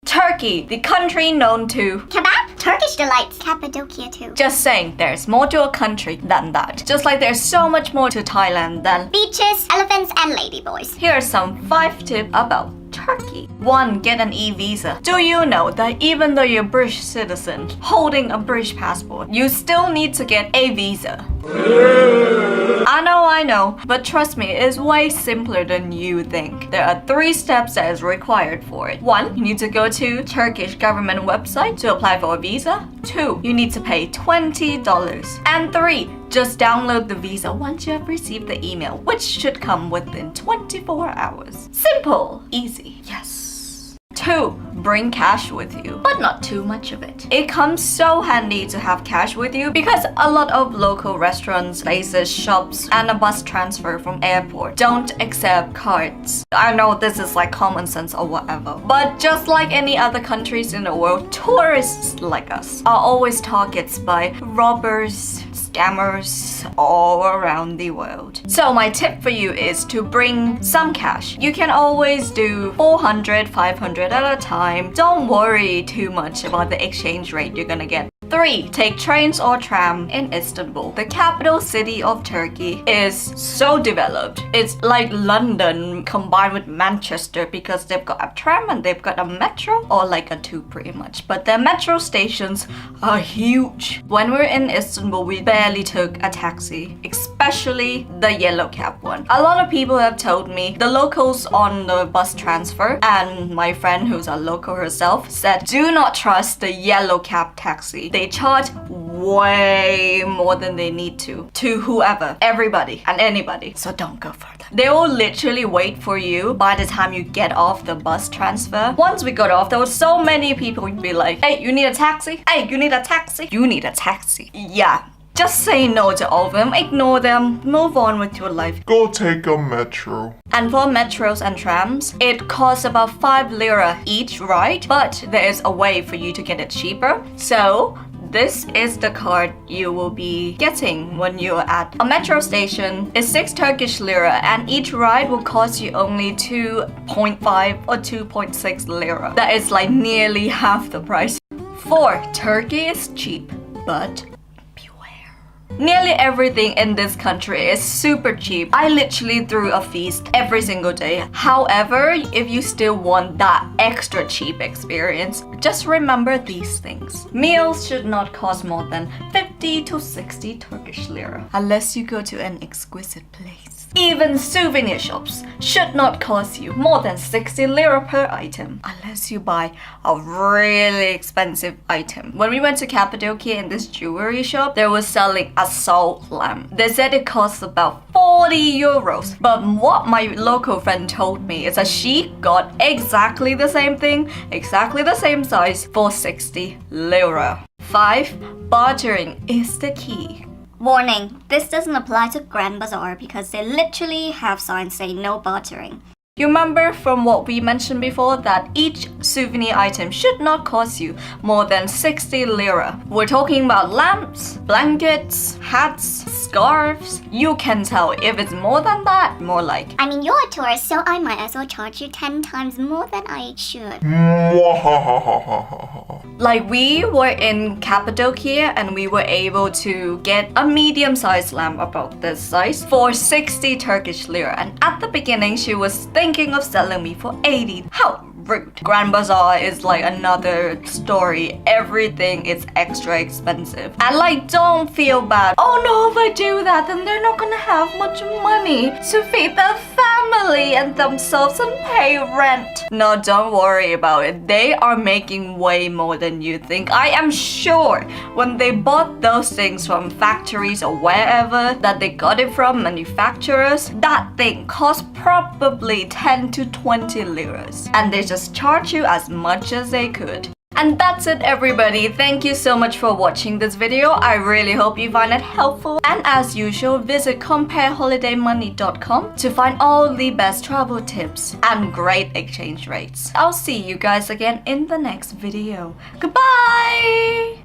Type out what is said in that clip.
Turkey, the country known to Kebab? Turkish delights. Cappadocia too. Just saying, there's more to a country than that. Just like there's so much more to Thailand than Beaches, elephants, and ladyboys. Here are some 5 tips about Turkey. 1. Get an e-visa. Do you know that even though you're a British citizen holding a British passport, you still need to get a visa? I know, but trust me, it's way simpler than you think. There are 3 steps that is required for it. 1. You need to go to Turkish government website to apply for a visa. 2. You need to pay $20. And 3. Just download the visa once you have received the email, which should come within 24 hours. Simple, easy, yes. 2. Bring cash with you, but not too much of it. It comes so handy to have cash with you because a lot of local restaurants, places, shops, and a bus transfer from airport don't accept cards. I know this is like common sense or whatever, but just like any other countries in the world, tourists like us are always targets by robbers, scammers all around the world. So my tip for you is to bring some cash. You can always do 400, 500 at a time. Don't worry too much about the exchange rate you're gonna get. 3. Take trains or tram in Istanbul. The capital city of Turkey is so developed. It's like London combined with Manchester because they've got a tram and they've got a metro, or like a 2 pretty much. But their metro stations are huge. When we were in Istanbul, we barely took a taxi, especially the yellow cab one. A lot of people have told me, the locals on the bus transfer, and my friend who's a local herself said, do not trust the yellow cab taxi. They charge way more than they need to whoever, everybody and anybody. So don't go for that. They will literally wait for you by the time you get off the bus transfer. Once we got off, there were so many people who'd be like, hey, you need a taxi? Hey, you need a taxi? You need a taxi. Yeah. Just say no to all of them, ignore them, move on with your life. Go take a metro. And for metros and trams, it costs about 5 lira each ride, but there is a way for you to get it cheaper. So this is the card you will be getting when you're at a metro station. It's 6 Turkish lira and each ride will cost you only 2.5 or 2.6 lira. That is like nearly half the price. 4. Turkey is cheap, but nearly everything in this country is super cheap. I literally threw a feast every single day. However, if you still want that extra cheap experience, just remember these things. Meals should not cost more than 50 to 60 Turkish lira, unless you go to an exquisite place. Even souvenir shops should not cost you more than 60 lira per item, unless you buy a really expensive item. When we went to Cappadocia in this jewelry shop, they were selling a salt lamp. They said it costs about 40 euros. But what my local friend told me is that she got exactly the same thing, exactly the same size for 60 lira. 5. Bartering is the key. Warning, this doesn't apply to Grand Bazaar because they literally have signs saying no bartering. You remember from what we mentioned before that each souvenir item should not cost you more than 60 lira. We're talking about lamps, blankets, hats, scarves. You can tell if it's more than that, more like. I mean, you're a tourist, so I might as well charge you 10 times more than I should. Like we were in Cappadocia and we were able to get a medium-sized lamp about this size for 60 Turkish lira. And at the beginning, she was thinking of selling me for 80. How rude. Grand Bazaar is like another story. Everything is extra expensive. And like, don't feel bad. Oh no, if I do that, then they're not gonna have much money to feed their family and themselves and pay rent. No, don't worry about it. They are making way more than you think. I am sure when they bought those things from factories or wherever that they got it from, manufacturers, that thing cost probably 10 to 20 liras. And they just charge you as much as they could. And that's it, everybody. Thank you so much for watching this video. I really hope you find it helpful. And as usual, visit compareholidaymoney.com to find all the best travel tips and great exchange rates. I'll see you guys again in the next video. Goodbye!